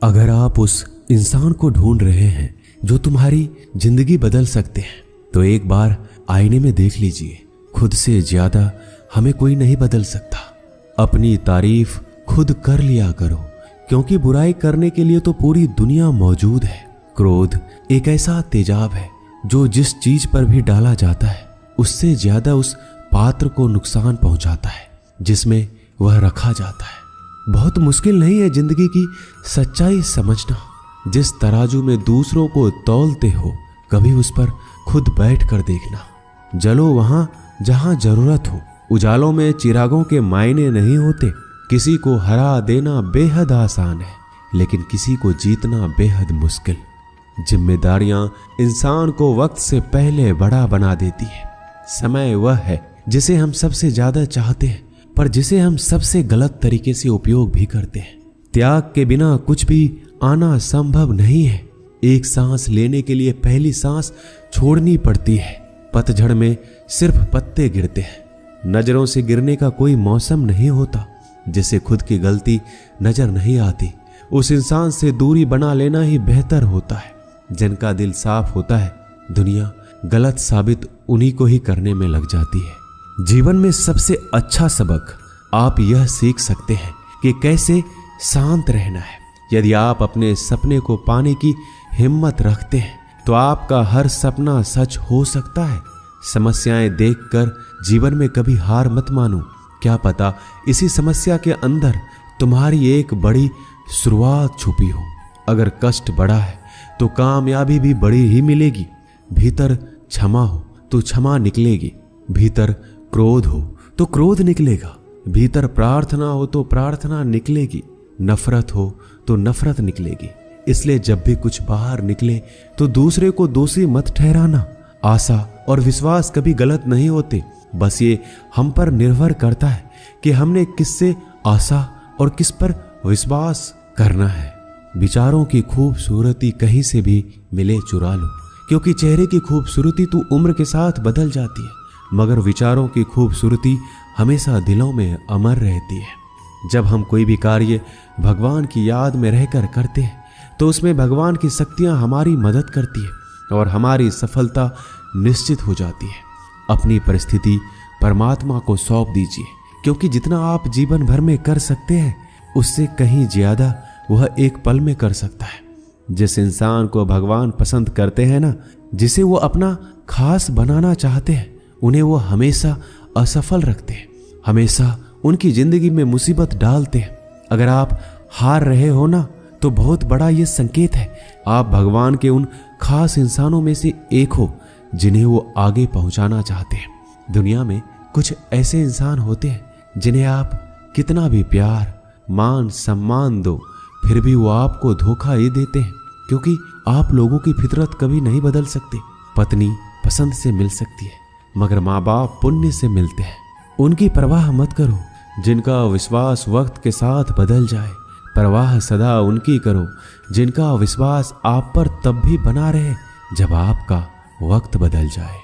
अगर आप उस इंसान को ढूंढ रहे हैं जो तुम्हारी जिंदगी बदल सकते हैं, तो एक बार आईने में देख लीजिए। खुद से ज्यादा हमें कोई नहीं बदल सकता। अपनी तारीफ खुद कर लिया करो, क्योंकि बुराई करने के लिए तो पूरी दुनिया मौजूद है। क्रोध एक ऐसा तेजाब है जो जिस चीज पर भी डाला जाता है उससे ज्यादा उस पात्र को नुकसान पहुंचाता है जिसमें वह रखा जाता है। बहुत मुश्किल नहीं है जिंदगी की सच्चाई समझना। जिस तराजू में दूसरों को तौलते हो, कभी उस पर खुद बैठ कर देखना। जलो वहां जहां जरूरत हो। उजालों में चिरागों के मायने नहीं होते। किसी को हरा देना बेहद आसान है, लेकिन किसी को जीतना बेहद मुश्किल। जिम्मेदारियां इंसान को वक्त से पहले बड़ा बना देती है। समय वह है जिसे हम सबसे ज्यादा चाहते हैं, पर जिसे हम सबसे गलत तरीके से उपयोग भी करते हैं। त्याग के बिना कुछ भी आना संभव नहीं है। एक सांस लेने के लिए पहली सांस छोड़नी पड़ती है। पतझड़ में सिर्फ पत्ते गिरते हैं। नजरों से गिरने का कोई मौसम नहीं होता। जिसे खुद की गलती नजर नहीं आती, उस इंसान से दूरी बना लेना ही बेहतर होता है। जिनका दिल साफ होता है, दुनिया गलत साबित उन्हीं को ही करने में लग जाती है। जीवन में सबसे अच्छा सबक आप यह सीख सकते हैं कि कैसे शांत रहना है। यदि आप अपने सपने को पाने की हिम्मत रखते हैं, तो आपका हर सपना सच हो सकता है। समस्याएं देखकर जीवन में कभी हार मत मानो। क्या पता इसी समस्या के अंदर तुम्हारी एक बड़ी शुरुआत छुपी हो। अगर कष्ट बड़ा है तो कामयाबी भी बड़ी ही मिलेगी। भीतर क्षमा हो तो क्षमा निकलेगी। भीतर क्रोध हो तो क्रोध निकलेगा। भीतर प्रार्थना हो तो प्रार्थना निकलेगी। नफरत हो तो नफरत निकलेगी। इसलिए जब भी कुछ बाहर निकले तो दूसरे को दोषी मत ठहराना। आशा और विश्वास कभी गलत नहीं होते। बस ये हम पर निर्भर करता है कि हमने किससे आशा और किस पर विश्वास करना है। विचारों की खूबसूरती कहीं से भी मिले चुरा लो, क्योंकि चेहरे की खूबसूरती तो उम्र के साथ बदल जाती है, मगर विचारों की खूबसूरती हमेशा दिलों में अमर रहती है। जब हम कोई भी कार्य भगवान की याद में रहकर करते हैं, तो उसमें भगवान की शक्तियां हमारी मदद करती है और हमारी सफलता निश्चित हो जाती है। अपनी परिस्थिति परमात्मा को सौंप दीजिए, क्योंकि जितना आप जीवन भर में कर सकते हैं, उससे कहीं ज्यादा वह एक पल में कर सकता है। जिस इंसान को भगवान पसंद करते हैं ना, जिसे वो अपना खास बनाना चाहते हैं, उन्हें वो हमेशा असफल रखते हैं, हमेशा उनकी जिंदगी में मुसीबत डालते हैं। अगर आप हार रहे हो ना, तो बहुत बड़ा ये संकेत है आप भगवान के उन खास इंसानों में से एक हो जिन्हें वो आगे पहुंचाना चाहते हैं। दुनिया में कुछ ऐसे इंसान होते हैं जिन्हें आप कितना भी प्यार, मान, सम्मान दो, फिर भी वो आपको धोखा ही देते हैं, क्योंकि आप लोगों की फितरत कभी नहीं बदल सकते। पत्नी पसंद से मिल सकती है, मगर माँ बाप पुण्य से मिलते हैं। उनकी परवाह मत करो जिनका विश्वास वक्त के साथ बदल जाए। परवाह सदा उनकी करो जिनका विश्वास आप पर तब भी बना रहे जब आपका वक्त बदल जाए।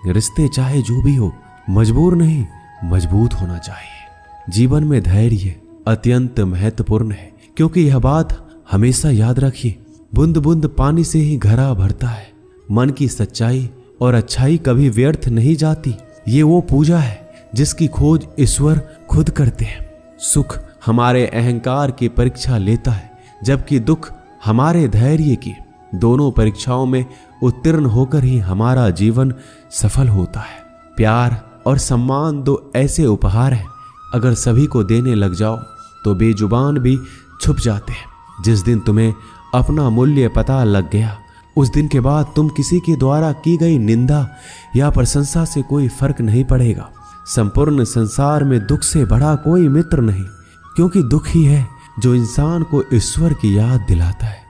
रिश्ते चाहे जो भी हो, मजबूर नहीं मजबूत होना चाहिए। जीवन में धैर्य अत्यंत महत्वपूर्ण है, क्योंकि यह बात हमेशा याद रखिए, बूंद बूंद पानी से ही घड़ा भरता है। मन की सच्चाई और अच्छाई कभी व्यर्थ नहीं जाती। ये वो पूजा है जिसकी खोज ईश्वर खुद करते हैं। सुख हमारे अहंकार की परीक्षा लेता है, जबकि दुख हमारे धैर्य की। दोनों परीक्षाओं में उत्तीर्ण होकर ही हमारा जीवन सफल होता है। प्यार और सम्मान दो ऐसे उपहार हैं, अगर सभी को देने लग जाओ तो बेजुबान भी छुप जाते हैं। जिस दिन तुम्हें अपना मूल्य पता लग गया, उस दिन के बाद तुम किसी के द्वारा की गई निंदा या प्रशंसा से कोई फर्क नहीं पड़ेगा। संपूर्ण संसार में दुख से बड़ा कोई मित्र नहीं, क्योंकि दुख ही है जो इंसान को ईश्वर की याद दिलाता है।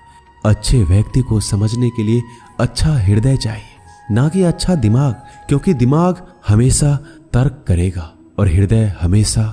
अच्छे व्यक्ति को समझने के लिए अच्छा हृदय चाहिए, ना कि अच्छा दिमाग, क्योंकि दिमाग हमेशा तर्क करेगा और हृदय हमेशा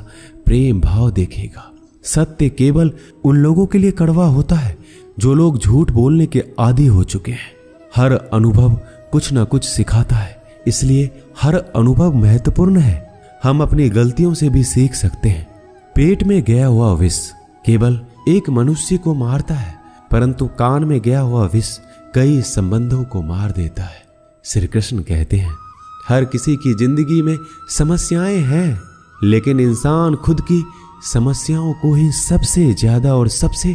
प्रेम भाव देखेगा। सत्य केवल उन लोगों के लिए कड़वा होता है जो लोग झूठ बोलने के आदी हो चुके हैं। हर अनुभव कुछ ना कुछ सिखाता है, इसलिए हर अनुभव महत्वपूर्ण है। हम अपनी गलतियों से भी सीख सकते हैं। पेट में गया हुआ विष केवल एक मनुष्य को मारता है, परंतु कान में गया हुआ विष कई संबंधों को मार देता है। श्री कृष्ण कहते हैं, हर किसी की जिंदगी में समस्याएं हैं, लेकिन इंसान खुद की समस्याओं को ही सबसे ज्यादा और सबसे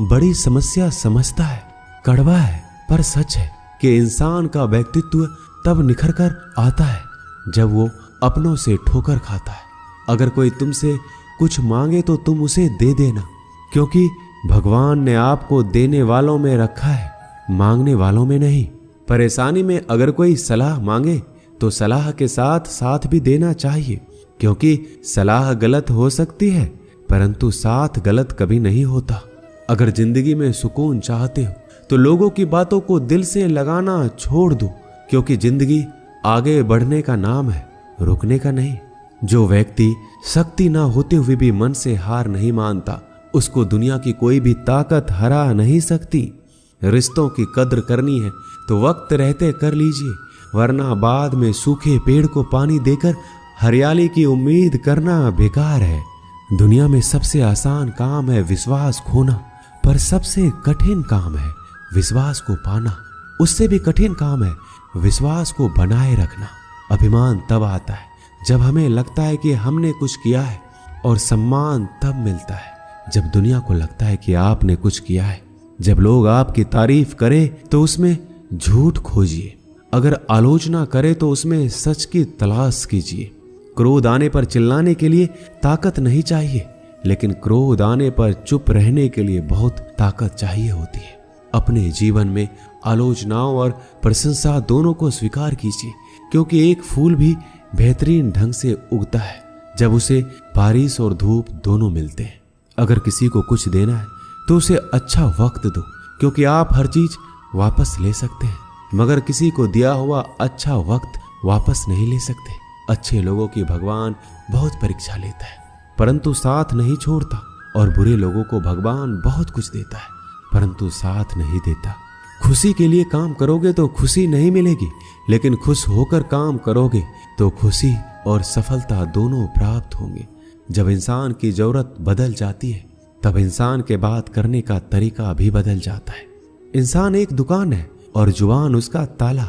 बड़ी समस्या समझता है। कड़वा है पर सच है कि इंसान का व्यक्तित्व तब निखर कर आता है जब वो अपनों से ठोकर खाता है। अगर कोई तुमसे कुछ मांगे तो तुम उसे दे देना, क्योंकि भगवान ने आपको देने वालों में रखा है, मांगने वालों में नहीं। परेशानी में अगर कोई सलाह मांगे तो सलाह के साथ साथ भी देना चाहिए, क्योंकि सलाह गलत हो सकती है परंतु साथ गलत कभी नहीं होता। अगर जिंदगी में सुकून चाहते हो तो लोगों की बातों को दिल से लगाना छोड़ दो, क्योंकि जिंदगी आगे बढ़ने का नाम है, रुकने का नहीं। जो व्यक्ति शक्ति ना होते हुए भी मन से हार नहीं मानता, उसको दुनिया की कोई भी ताकत हरा नहीं सकती। रिश्तों की कद्र करनी है तो वक्त रहते कर लीजिए, वरना बाद में सूखे पेड़ को पानी देकर हरियाली की उम्मीद करना बेकार है। दुनिया में सबसे आसान काम है विश्वास खोना, पर सबसे कठिन काम है विश्वास को पाना। उससे भी कठिन काम है विश्वास को बनाए रखना। अभिमान तब आता है जब हमें लगता है कि हमने कुछ किया है, और सम्मान तब मिलता है जब दुनिया को लगता है कि आपने कुछ किया है। जब लोग आपकी तारीफ करें तो उसमें झूठ खोजिए, अगर आलोचना करे तो उसमें सच की तलाश कीजिए। क्रोध आने पर चिल्लाने के लिए ताकत नहीं चाहिए, लेकिन क्रोध आने पर चुप रहने के लिए बहुत ताकत चाहिए होती है। अपने जीवन में आलोचनाओं और प्रशंसा दोनों को स्वीकार कीजिए, क्योंकि एक फूल भी बेहतरीन ढंग से उगता है जब उसे बारिश और धूप दोनों मिलते हैं। अगर किसी को कुछ देना है तो उसे अच्छा वक्त दो, क्योंकि आप हर चीज वापस ले सकते हैं, मगर किसी को दिया हुआ अच्छा वक्त वापस नहीं ले सकते। अच्छे लोगों की भगवान बहुत परीक्षा लेता है परंतु साथ नहीं छोड़ता, और बुरे लोगों को भगवान बहुत कुछ देता है परंतु साथ नहीं देता। खुशी के लिए काम करोगे तो खुशी नहीं मिलेगी, लेकिन खुश होकर काम करोगे तो खुशी और सफलता दोनों प्राप्त होंगे। जब इंसान की जरूरत बदल जाती है तब इंसान के बात करने का तरीका भी बदल जाता है। इंसान एक दुकान है और जुबान उसका ताला।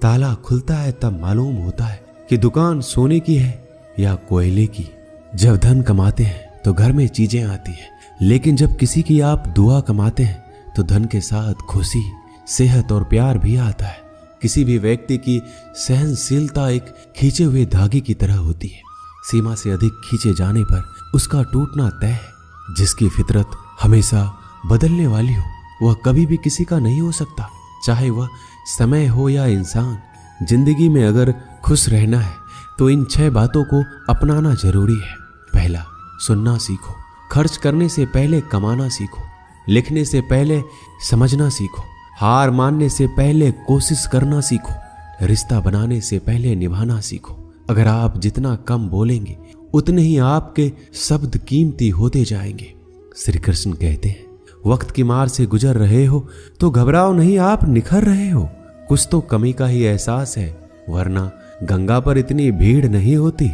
ताला खुलता है तब मालूम होता है कि दुकान सोने की है या कोयले की। जब धन कमाते हैं तो घर में चीजें आती हैं, लेकिन जब किसी की आप दुआ कमाते हैं तो धन के साथ खुशी, सेहत और प्यार भी आता है। किसी भी व्यक्ति की सहनशीलता एक खींचे हुए धागे की तरह होती है। सीमा से अधिक खींचे जाने पर उसका टूटना तय है। जिसकी फितरत हमेशा बदलने वाली हो वह कभी भी किसी का नहीं हो सकता, चाहे वह समय हो या इंसान। जिंदगी में अगर खुश रहना है तो इन 6 बातों को अपनाना जरूरी है। पहला, सुनना सीखो। खर्च करने से पहले कमाना सीखो। लिखने से पहले समझना सीखो। हार मानने से पहले कोशिश करना सीखो। रिश्ता बनाने से पहले निभाना सीखो। अगर आप जितना कम बोलेंगे उतने ही आपके शब्द कीमती होते जाएंगे। श्री कृष्ण कहते हैं, वक्त की मार से गुजर रहे हो तो घबराओ नहीं, आप निखर रहे हो। कुछ तो कमी का ही एहसास है, वरना गंगा पर इतनी भीड़ नहीं होती।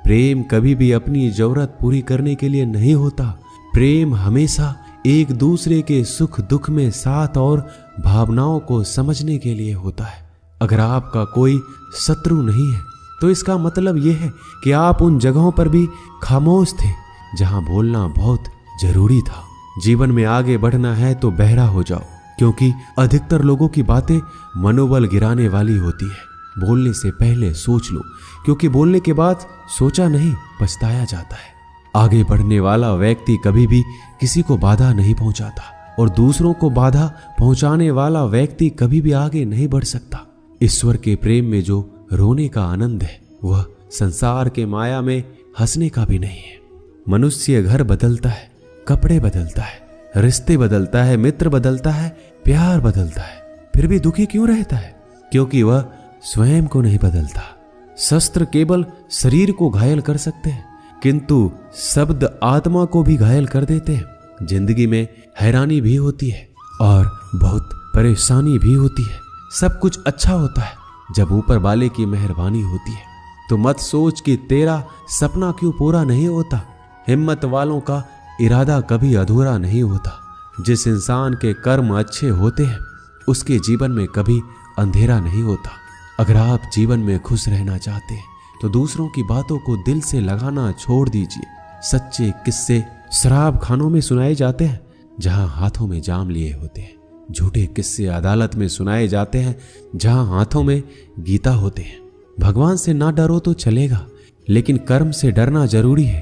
प्रेम कभी भी अपनी जरूरत पूरी करने के लिए नहीं होता। प्रेम हमेशा एक दूसरे के सुख दुख में साथ और भावनाओं को समझने के लिए होता है। अगर आपका कोई शत्रु नहीं है तो इसका मतलब यह है कि आप उन जगहों पर भी खामोश थे जहां बोलना बहुत जरूरी था। जीवन में आगे बढ़ना है तो बहरा हो जाओ, क्योंकि अधिकतर लोगों की बातें मनोबल गिराने वाली होती है। बोलने से पहले सोच लो, क्योंकि बोलने के बाद सोचा नहीं पछताया जाता है। आगे बढ़ने वाला व्यक्ति कभी भी किसी को बाधा नहीं पहुंचाता, और दूसरों को बाधा पहुंचाने वाला व्यक्ति कभी भी आगे नहीं बढ़ सकता। ईश्वर के प्रेम में जो रोने का आनंद है वह संसार के माया में हंसने का भी नहीं है। मनुष्य घर बदलता है, कपड़े बदलता है, रिश्ते बदलता है, मित्र बदलता है, प्यार बदलता है, फिर भी दुखी क्यों रहता है? क्योंकि वह स्वयं को नहीं बदलता। शस्त्र केवल शरीर को घायल कर सकते हैं, किंतु शब्द आत्मा को भी घायल कर देते हैं। जिंदगी में हैरानी भी होती है और बहुत परेशानी भी होती है। सब कुछ अच्छा होता है जब ऊपर वाले की मेहरबानी होती है। तो मत सोच कि तेरा सपना क्यों पूरा नहीं होता। हिम्मत वालों का इरादा कभी अधूरा नहीं होता। जिस इंसान के कर्म अच्छे होते हैं उसके जीवन में कभी अंधेरा नहीं होता। अगर आप जीवन में खुश रहना चाहते हैं तो दूसरों की बातों को दिल से लगाना छोड़ दीजिए। सच्चे किस्से शराब खानों में सुनाए जाते हैं जहां हाथों में जाम लिए होते हैं। झूठे किस्से अदालत में सुनाए जाते हैं जहां हाथों में गीता होते हैं। भगवान से ना डरो तो चलेगा, लेकिन कर्म से डरना जरूरी है,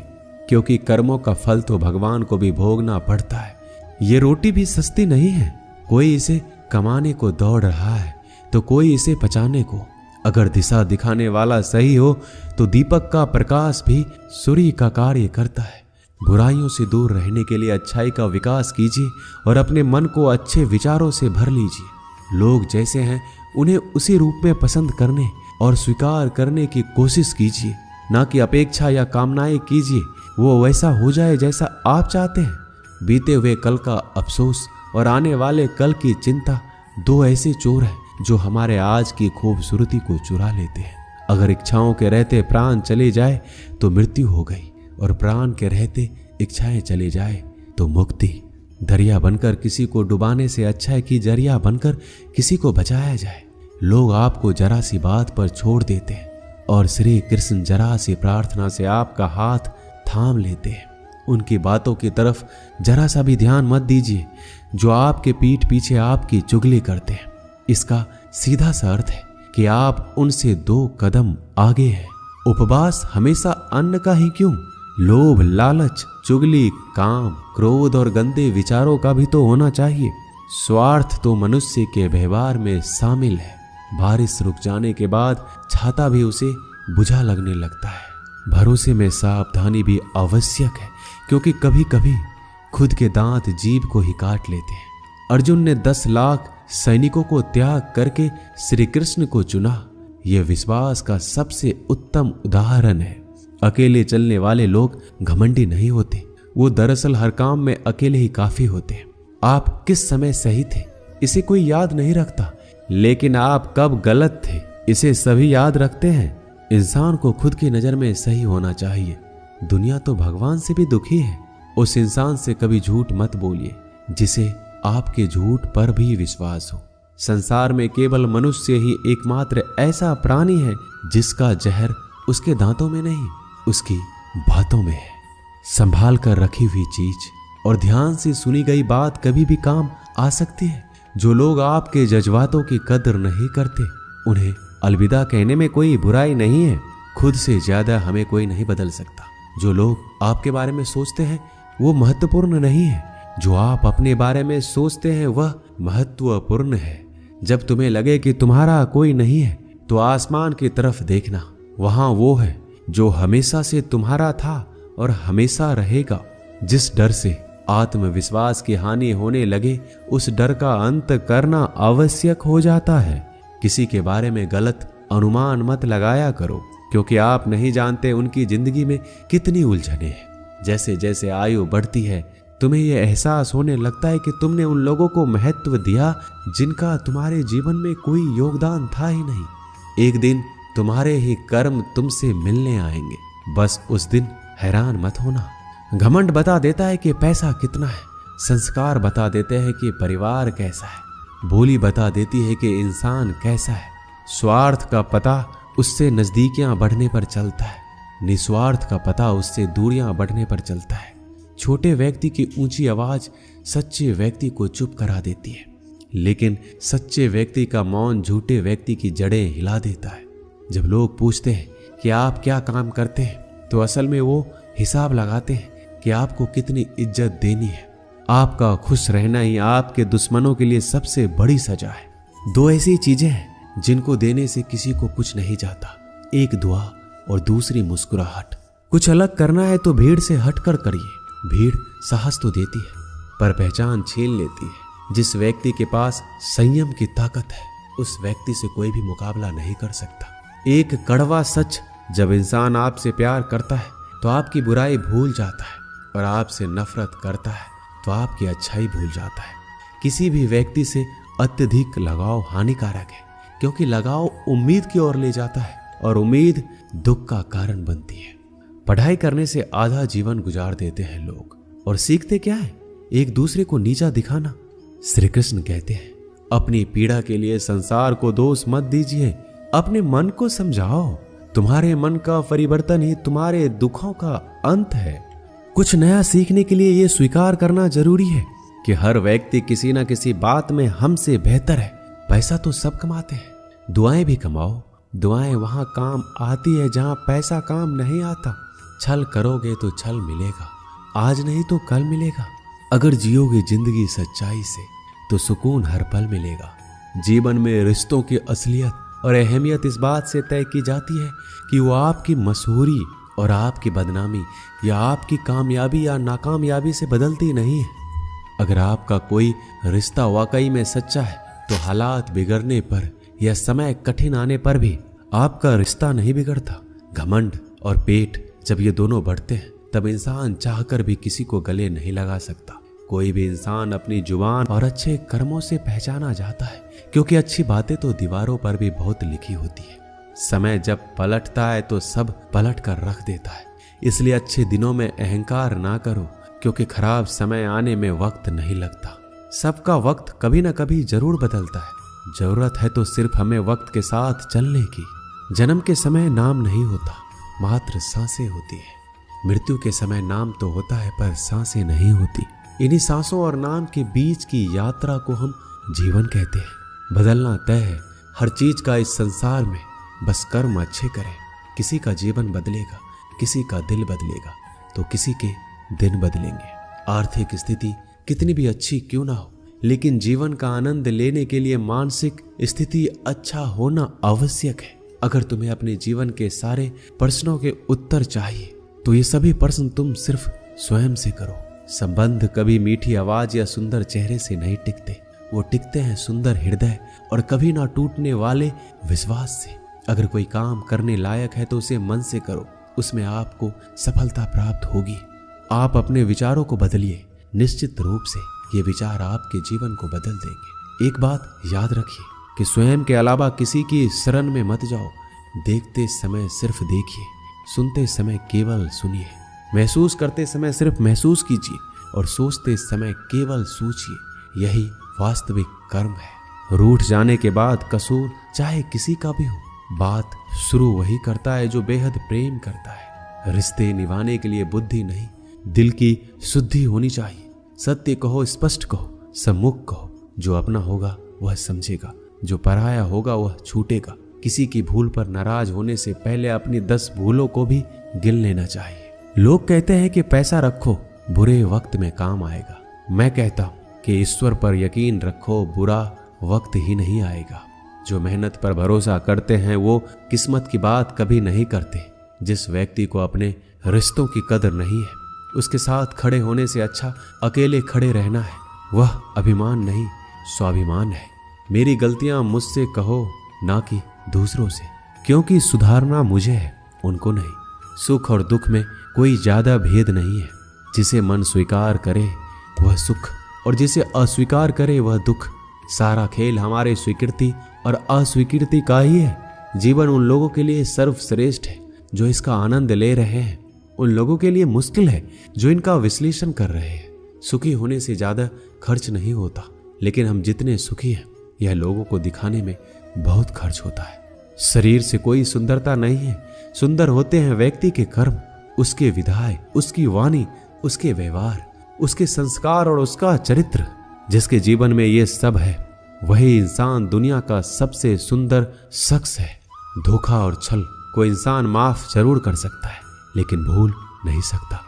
क्योंकि कर्मों का फल तो भगवान को भी भोगना पड़ता है। ये रोटी भी सस्ती नहीं है, कोई इसे कमाने को दौड़ रहा है तो कोई इसे बचाने को। अगर दिशा दिखाने वाला सही हो तो दीपक का प्रकाश भी सूर्य का कार्य करता है। बुराइयों से दूर रहने के लिए अच्छाई का विकास कीजिए और अपने मन को अच्छे विचारों से भर लीजिए। लोग जैसे हैं उन्हें उसी रूप में पसंद करने और स्वीकार करने की कोशिश कीजिए, ना कि अपेक्षा या कामनाएं कीजिए वो वैसा हो जाए जैसा आप चाहते हैं। बीते हुए कल का अफसोस और आने वाले कल की चिंता दो ऐसे चोर हैं जो हमारे आज की खूबसूरती को चुरा लेते हैं। अगर इच्छाओं के रहते प्राण चले जाए तो मृत्यु हो गई, और प्राण के रहते इच्छाएं चले जाए तो मुक्ति। दरिया बनकर किसी को डुबाने से अच्छा है कि जरिया बनकर किसी को बचाया जाए। लोग आपको जरा सी बात पर छोड़ देते हैं और श्री कृष्ण जरा सी प्रार्थना से आपका हाथ थाम लेते हैं। उनकी बातों की तरफ जरा सा भी ध्यान मत दीजिए जो आपके पीठ पीछे आपकी चुगली करते हैं। इसका सीधा सा अर्थ है कि आप उनसे 2 कदम आगे हैं। उपवास हमेशा अन्न का ही क्यों, लोभ, लालच, चुगली, काम, क्रोध और गंदे विचारों का भी तो होना चाहिए। स्वार्थ तो मनुष्य के व्यवहार में शामिल है। बारिश रुक जाने के बाद छाता भी उसे बुझा लगने लगता है। भरोसे में सावधानी भी आवश्यक है, क्योंकि कभी कभी खुद के दांत जीभ को ही काट लेते हैं। अर्जुन ने 10 लाख सैनिकों को त्याग करके श्री कृष्ण को चुना। यह विश्वास का सबसे उत्तम उदाहरण है। अकेले चलने वाले लोग घमंडी नहीं होते, वो दरअसल हर काम में अकेले ही काफी होते हैं। आप किस समय सही थे इसे कोई याद नहीं रखता, लेकिन आप कब गलत थे इसे सभी याद रखते हैं। इंसान को खुद की नजर में सही होना चाहिए। दुनिया तो भगवान से भी दुखी है। उस इंसान से कभी झूठ मत बोलिए जिसे आपके झूठ पर भी विश्वास हो। संसार में केवल मनुष्य ही एकमात्र ऐसा प्राणी है जिसका जहर उसके दांतों में नहीं, उसकी बातों में है। संभाल कर रखी हुई चीज और ध्यान से सुनी गई बात कभी भी काम आ सकती है। जो लोग आपके जज्बातों की कदर नहीं करते उन्हें अलविदा कहने में कोई बुराई नहीं है। खुद से ज्यादा हमें कोई नहीं बदल सकता। जो लोग आपके बारे में सोचते हैं वो महत्वपूर्ण नहीं है, जो आप अपने बारे में सोचते हैं वह महत्वपूर्ण है। जब तुम्हें लगे कि तुम्हारा कोई नहीं है तो आसमान की तरफ देखना, वहां वो है जो हमेशा से तुम्हारा था और हमेशा रहेगा। जिस डर से आत्मविश्वास की हानि होने लगे उस डर का अंत करना आवश्यक हो जाता है। किसी के बारे में गलत अनुमान मत लगाया करो, क्योंकि आप नहीं जानते उनकी जिंदगी में कितनी उलझने हैं। जैसे जैसे आयु बढ़ती है तुम्हें यह एहसास होने लगता है कि तुमने उन लोगों को महत्व दिया जिनका तुम्हारे जीवन में कोई योगदान था ही नहीं। एक दिन तुम्हारे ही कर्म तुमसे मिलने आएंगे, बस उस दिन हैरान मत होना। घमंड बता देता है कि पैसा कितना है, संस्कार बता देते हैं कि परिवार कैसा है, बोली बता देती है कि इंसान कैसा है। स्वार्थ का पता उससे नजदीकियां बढ़ने पर चलता है, निस्वार्थ का पता उससे दूरियां बढ़ने पर चलता है। छोटे व्यक्ति की ऊंची आवाज सच्चे व्यक्ति को चुप करा देती है, लेकिन सच्चे व्यक्ति का मौन झूठे व्यक्ति की जड़ें हिला देता है। जब लोग पूछते हैं कि आप क्या काम करते हैं तो असल में वो हिसाब लगाते हैं कि आपको कितनी इज्जत देनी है। आपका खुश रहना ही आपके दुश्मनों के लिए सबसे बड़ी सजा है। 2 ऐसी चीजें हैं जिनको देने से किसी को कुछ नहीं जाता, एक दुआ और दूसरी मुस्कुराहट। कुछ अलग करना है तो भीड़ से हटकर करिए। भीड़ साहस तो देती है पर पहचान छीन लेती है। जिस व्यक्ति के पास संयम की ताकत है उस व्यक्ति से कोई भी मुकाबला नहीं कर सकता। एक कड़वा सच, जब इंसान आपसे प्यार करता है तो आपकी बुराई भूल जाता है, और आपसे नफरत करता है तो आपकी अच्छाई भूल जाता है। किसी भी व्यक्ति से अत्यधिक लगाव हानिकारक है, क्योंकि लगाव उम्मीद की ओर ले जाता है और उम्मीद दुख का कारण बनती है। पढ़ाई करने से आधा जीवन गुजार देते हैं लोग, और सीखते क्या है? एक दूसरे को नीचा दिखाना। श्री कृष्ण कहते हैं, अपनी पीड़ा के लिए संसार को दोष मत दीजिए, अपने मन को समझाओ। तुम्हारे मन का परिवर्तन ही तुम्हारे दुखों का अंत है। कुछ नया सीखने के लिए यह स्वीकार करना जरूरी है कि हर व्यक्ति किसी न किसी बात में हमसे बेहतर है। पैसा तो सब कमाते हैं, दुआएं भी कमाओ। दुआएं वहां काम आती है जहां पैसा काम नहीं आता। छल करोगे तो छल मिलेगा, आज नहीं तो कल मिलेगा। अगर जियोगे जिंदगी सच्चाई से तो सुकून हर पल मिलेगा। जीवन में रिश्तों की असलियत और अहमियत इस बात से तय की जाती है कि वो आपकी मशहूरी और आपकी बदनामी या आपकी कामयाबी या नाकामयाबी से बदलती नहीं है। अगर आपका कोई रिश्ता वाकई में सच्चा है तो हालात बिगड़ने पर या समय कठिन आने पर भी आपका रिश्ता नहीं बिगड़ता। घमंड और पेट जब ये दोनों बढ़ते हैं तब इंसान चाहकर भी किसी को गले नहीं लगा सकता। कोई भी इंसान अपनी जुबान और अच्छे कर्मों से पहचाना जाता है, क्योंकि अच्छी बातें तो दीवारों पर भी बहुत लिखी होती है। समय जब पलटता है तो सब पलट कर रख देता है। इसलिए अच्छे दिनों में अहंकार ना करो, क्योंकि खराब समय आने में वक्त नहीं लगता। सबका वक्त कभी ना कभी जरूर बदलता है। जरूरत है तो सिर्फ हमें वक्त के साथ चलने की। जन्म के समय नाम नहीं होता, मात्र सांसें होती है। मृत्यु के समय नाम तो होता है पर सांसें नहीं होती। इन्हीं सांसों और नाम के बीच की यात्रा को हम जीवन कहते हैं। बदलना तय है हर चीज का इस संसार में, बस कर्म अच्छे करें। किसी का जीवन बदलेगा, किसी का दिल बदलेगा तो किसी के दिन बदलेंगे। आर्थिक स्थिति कितनी भी अच्छी क्यों ना हो, लेकिन जीवन का आनंद लेने के लिए मानसिक स्थिति अच्छा होना आवश्यक है। अगर तुम्हें अपने जीवन के सारे प्रश्नों के उत्तर चाहिए तो ये सभी प्रश्न तुम सिर्फ स्वयं से करो। संबंध कभी मीठी आवाज या सुंदर चेहरे से नहीं टिकते, वो टिकते हैं सुंदर हृदय और कभी ना टूटने वाले विश्वास से। अगर कोई काम करने लायक है तो उसे मन से करो, उसमें आपको सफलता प्राप्त होगी। आप अपने विचारों को बदलिए, निश्चित रूप से ये विचार आपके जीवन को बदल देंगे। एक बात याद रखिए कि स्वयं के अलावा किसी की शरण में मत जाओ। देखते समय सिर्फ देखिए, सुनते समय केवल सुनिए, महसूस करते समय सिर्फ महसूस कीजिए और सोचते समय केवल सोचिए। यही वास्तविक कर्म है। रूठ जाने के बाद कसूर चाहे किसी का भी हो, बात शुरू वही करता है जो बेहद प्रेम करता है। रिश्ते निभाने के लिए बुद्धि नहीं, दिल की शुद्धि होनी चाहिए। सत्य कहो, स्पष्ट कहो, सम्मुख कहो। जो अपना होगा वह समझेगा, जो पराया होगा वह छूटेगा। किसी की भूल पर नाराज होने से पहले अपनी 10 भूलों को भी गिन लेना चाहिए। लोग कहते हैं कि पैसा रखो, बुरे वक्त में काम आएगा। मैं कहता हूं कि ईश्वर पर यकीन रखो, बुरा वक्त ही नहीं आएगा। जो मेहनत पर भरोसा करते हैं वो किस्मत की बात कभी नहीं करते। जिस व्यक्ति को अपने रिश्तों की कदर नहीं है, उसके साथ खड़े होने से अच्छा अकेले खड़े रहना है। वह अभिमान नहीं, स्वाभिमान है। मेरी गलतियां मुझसे कहो, ना कि दूसरों से, क्योंकि सुधारना मुझे है, उनको नहीं। सुख और दुख में कोई ज्यादा भेद नहीं है। जिसे मन स्वीकार करे वह सुख और जिसे अस्वीकार करे वह दुख। सारा खेल हमारे स्वीकृति और अस्वीकृति का ही है। जीवन उन लोगों के लिए सर्वश्रेष्ठ है जो इसका आनंद ले रहे हैं, उन लोगों के लिए मुश्किल है जो इनका विश्लेषण कर रहे हैं। सुखी होने से ज्यादा खर्च नहीं होता, लेकिन हम जितने सुखी हैं यह लोगों को दिखाने में बहुत खर्च होता है। शरीर से कोई सुंदरता नहीं है, सुंदर होते हैं व्यक्ति के कर्म, उसके विधाय, उसकी वाणी, उसके व्यवहार, उसके संस्कार और उसका चरित्र। जिसके जीवन में ये सब है वही इंसान दुनिया का सबसे सुंदर शख्स है। धोखा और छल को इंसान माफ जरूर कर सकता है, लेकिन भूल नहीं सकता।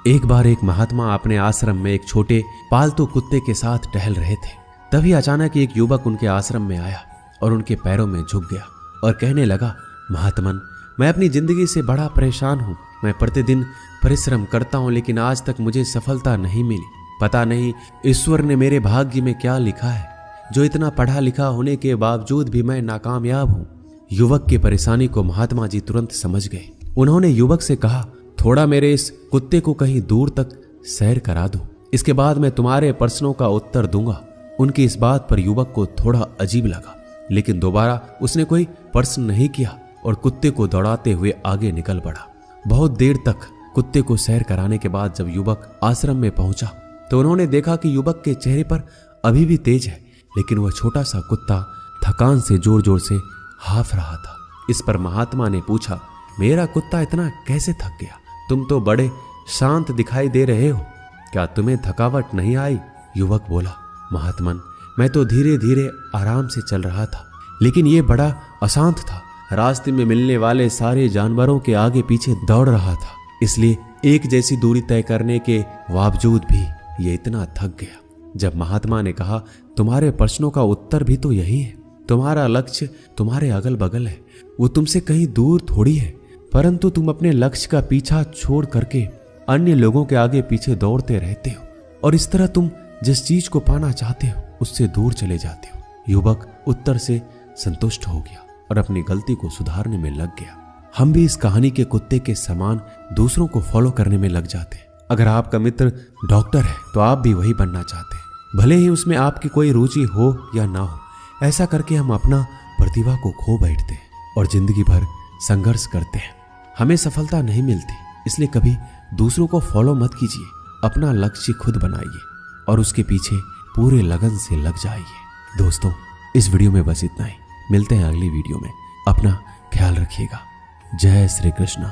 एक बार एक महात्मा अपने आश्रम में एक छोटे पालतू कुत्ते के साथ टहल रहे थे। तभी अचानक एक युवक उनके आश्रम में आया और उनके पैरों में झुक गया और कहने लगा, महात्मन, मैं अपनी जिंदगी से बड़ा परेशान हूँ। मैं प्रतिदिन परिश्रम करता हूँ, लेकिन आज तक मुझे सफलता नहीं मिली। पता नहीं ईश्वर ने मेरे भाग्य में क्या लिखा है, जो इतना पढ़ा लिखा होने के बावजूद भी मैं नाकामयाब हूँ। युवक की परेशानी को महात्मा जी तुरंत समझ गए। उन्होंने युवक से कहा, थोड़ा मेरे इस कुत्ते को कहीं दूर तक सैर करा दो, इसके बाद मैं तुम्हारे प्रश्नों का उत्तर दूंगा। उनकी इस बात पर युवक को थोड़ा अजीब लगा, लेकिन दोबारा उसने कोई प्रश्न नहीं किया और कुत्ते को दौड़ाते हुए आगे निकल पड़ा। बहुत देर तक कुत्ते को सैर कराने के बाद जब युवक आश्रम में पहुंचा तो उन्होंने देखा कि युवक के चेहरे पर अभी भी तेज है, लेकिन वह छोटा सा कुत्ता थकान से जोर जोर से हाफ रहा था। इस पर महात्मा ने पूछा, मेरा कुत्ता इतना कैसे थक गया? तुम तो बड़े शांत दिखाई दे रहे हो, क्या तुम्हें थकावट नहीं आई? युवक बोला, महात्मन, मैं तो धीरे धीरे आराम से चल रहा था, लेकिन ये बड़ा अशांत था। रास्ते में मिलने वाले सारे जानवरों के आगे पीछे दौड़ रहा था, इसलिए एक जैसी दूरी तय करने के बावजूद भी ये इतना थक गया। जब महात्मा ने कहा, तुम्हारे प्रश्नों का उत्तर भी तो यही है, तुम्हारा लक्ष्य तुम्हारे अगल बगल है, वो तुमसे कहीं दूर थोड़ी है, परंतु तुम अपने लक्ष्य का पीछा छोड़ करके अन्य लोगों के आगे पीछे दौड़ते रहते हो, और इस तरह तुम जिस चीज को पाना चाहते हो उससे दूर चले जाते हो। युवक उत्तर से संतुष्ट हो गया और अपनी गलती को सुधारने में लग गया। हम भी इस कहानी के कुत्ते के समान दूसरों को फॉलो करने में लग जाते हैं। अगर आपका मित्र डॉक्टर है तो आप भी वही बनना चाहते हैं, भले ही उसमें आपकी कोई रुचि हो या ना हो। ऐसा करके हम अपना प्रतिभा को खो बैठते हैं और जिंदगी भर संघर्ष करते हैं। हमें सफलता नहीं मिलती, इसलिए कभी दूसरों को फॉलो मत कीजिए। अपना लक्ष्य खुद बनाइए और उसके पीछे पूरे लगन से लग जाइए। दोस्तों, इस वीडियो में बस इतना ही। मिलते हैं अगली वीडियो में। अपना ख्याल रखिएगा। जय श्री कृष्ण।